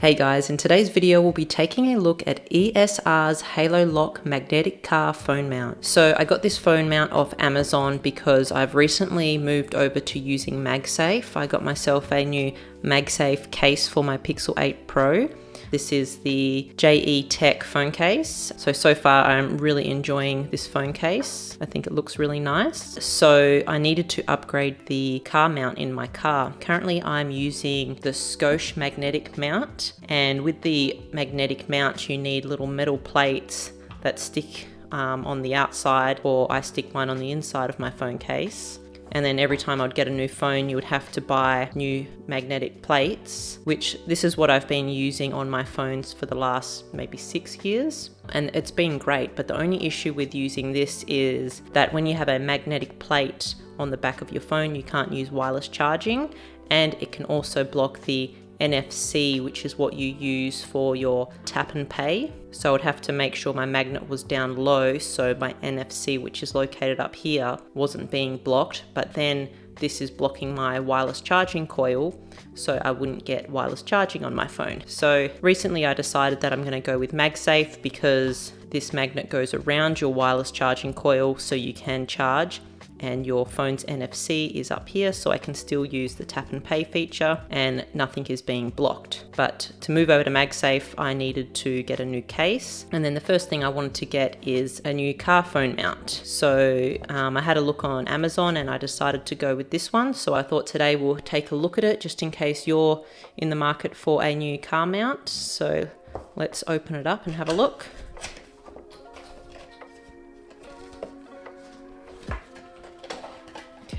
Hey guys, in today's video we'll be taking a look at ESR's HaloLock magnetic car phone mount. So I got this phone mount off Amazon because I've recently moved over to using MagSafe. I got myself a new MagSafe case for my Pixel 8 Pro. This is the JE Tech phone case. So far I'm really enjoying this phone case. I think it looks really nice. So I needed to upgrade the car mount in my car. Currently I'm using the Scosh magnetic mount, and with the magnetic mount you need little metal plates that stick on the outside, or I stick mine on the inside of my phone case. And then every time I'd get a new phone, you would have to buy new magnetic plates, which this is what I've been using on my phones for the last maybe 6 years. And it's been great, but the only issue with using this is that when you have a magnetic plate on the back of your phone, you can't use wireless charging, and it can also block the NFC, which is what you use for your tap and pay. So I'd have to make sure my magnet was down low so my NFC, which is located up here, wasn't being blocked. But then this is blocking my wireless charging coil, so I wouldn't get wireless charging on my phone. So recently I decided that I'm going to go with MagSafe because this magnet goes around your wireless charging coil so you can charge, and your phone's NFC is up here, so I can still use the tap and pay feature and nothing is being blocked. But to move over to MagSafe, I needed to get a new case. And then the first thing I wanted to get is a new car phone mount. So I had a look on Amazon and I decided to go with this one. So I thought today we'll take a look at it just in case you're in the market for a new car mount. So let's open it up and have a look.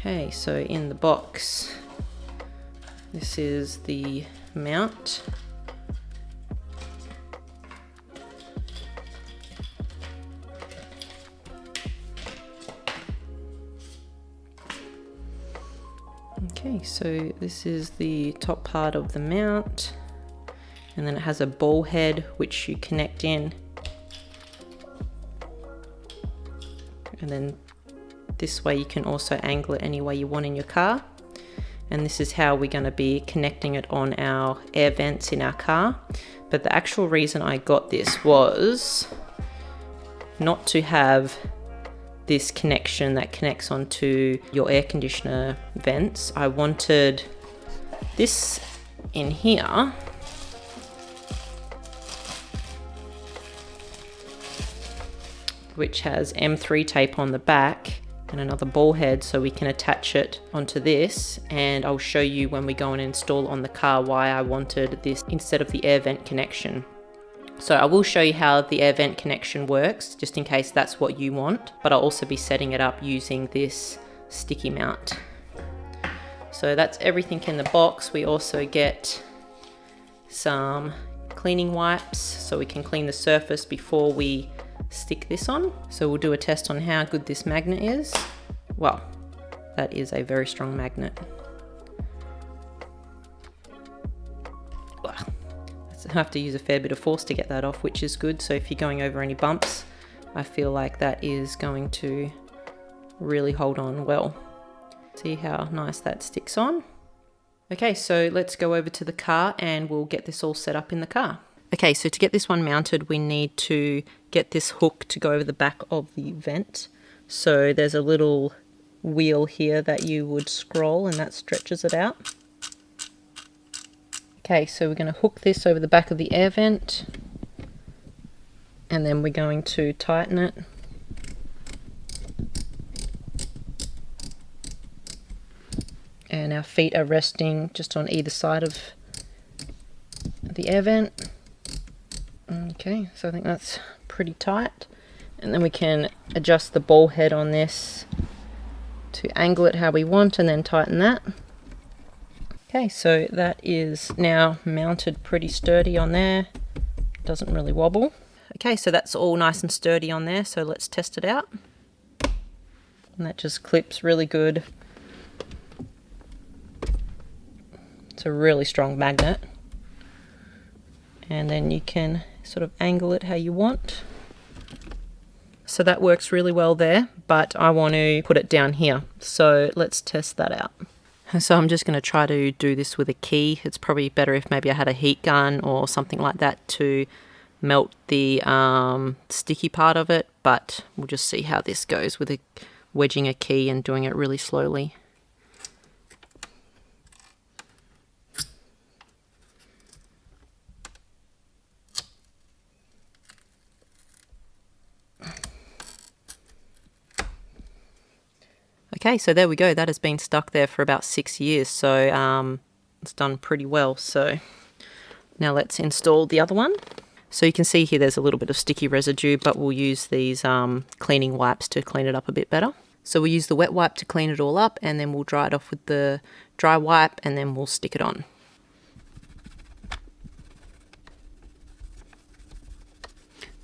Okay, so in the box, this is the mount. Okay, so this is the top part of the mount, and then it has a ball head which you connect in, and then this way you can also angle it any way you want in your car. And this is how we're going to be connecting it on our air vents in our car. But the actual reason I got this was not to have this connection that connects onto your air conditioner vents. I wanted this in here, which has M3 tape on the back and another ball head, so we can attach it onto this. And I'll show you when we go and install on the car why I wanted this instead of the air vent connection. So I will show you how the air vent connection works, just in case that's what you want, but I'll also be setting it up using this sticky mount. So that's everything in the box. We also get some cleaning wipes so we can clean the surface before we stick this on. So we'll do a test on how good this magnet is. Well, that is a very strong magnet. Well, I have to use a fair bit of force to get that off, which is good. So if you're going over any bumps, I feel like that is going to really hold on well. See how nice that sticks on. Okay, so let's go over to the car and we'll get this all set up in the car. Okay, so to get this one mounted, we need to get this hook to go over the back of the vent. So there's a little wheel here that you would scroll and that stretches it out. Okay, so we're going to hook this over the back of the air vent, and then we're going to tighten it. And our feet are resting just on either side of the air vent. Okay, so I think that's pretty tight. And then we can adjust the ball head on this to angle it how we want and then tighten that. Okay, so that is now mounted pretty sturdy on there. Doesn't really wobble. Okay, so that's all nice and sturdy on there, so let's test it out. And that just clips really good. It's a really strong magnet. And then you can sort of angle it how you want. So that works really well there, but I want to put it down here. So let's test that out. So I'm just going to try to do this with a key. It's probably better if maybe I had a heat gun or something like that to melt the sticky part of it, but we'll just see how this goes with wedging a key and doing it really slowly. Okay, so there we go. That has been stuck there for about 6 years, so it's done pretty well. So now let's install the other one. So you can see here there's a little bit of sticky residue, but we'll use these cleaning wipes to clean it up a bit better. So we'll use the wet wipe to clean it all up, and then we'll dry it off with the dry wipe, and then we'll stick it on.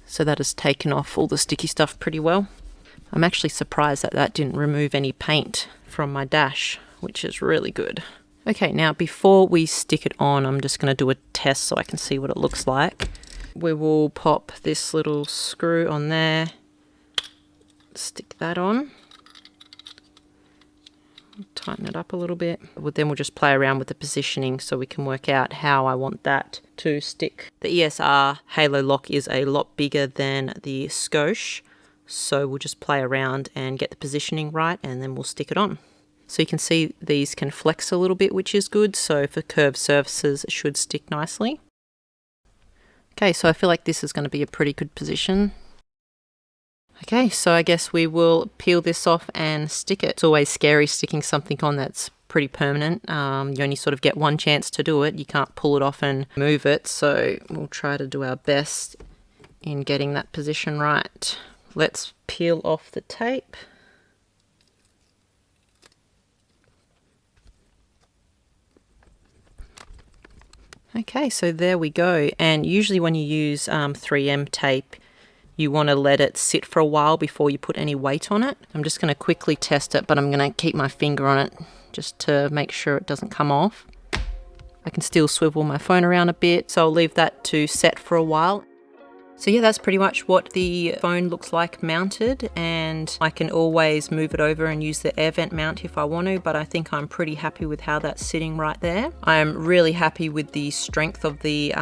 So that has taken off all the sticky stuff pretty well. I'm actually surprised that that didn't remove any paint from my dash, which is really good. Okay, now before we stick it on, I'm just going to do a test so I can see what it looks like. We will pop this little screw on there, stick that on, tighten it up a little bit. Then we'll just play around with the positioning so we can work out how I want that to stick. The ESR HaloLock is a lot bigger than the Scosh, so we'll just play around and get the positioning right, and then we'll stick it on. So you can see these can flex a little bit, which is good, so for curved surfaces it should stick nicely. Okay, so I feel like this is going to be a pretty good position. Okay, so I guess we will peel this off and stick it. It's always scary sticking something on that's pretty permanent. You only sort of get one chance to do it. You can't pull it off and move it, so we'll try to do our best in getting that position right. Let's peel off the tape. Okay, so there we go. And usually when you use 3M tape, you want to let it sit for a while before you put any weight on it. I'm just going to quickly test it, but I'm going to keep my finger on it just to make sure it doesn't come off. I can still swivel my phone around a bit, so I'll leave that to set for a while. So yeah, that's pretty much what the phone looks like mounted, and I can always move it over and use the air vent mount if I want to, but I think I'm pretty happy with how that's sitting right there. I'm really happy with the strength of the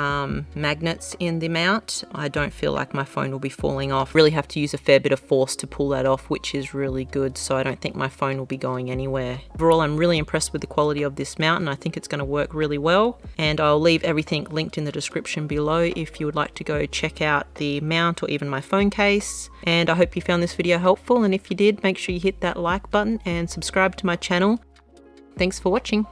magnets in the mount. I don't feel like my phone will be falling off. Really have to use a fair bit of force to pull that off, which is really good, so I don't think my phone will be going anywhere. Overall, I'm really impressed with the quality of this mount, and I think it's going to work really well, and I'll leave everything linked in the description below if you would like to go check out the mount or even my phone case. And I hope you found this video helpful, and if you did, make sure you hit that like button and subscribe to my channel. Thanks for watching.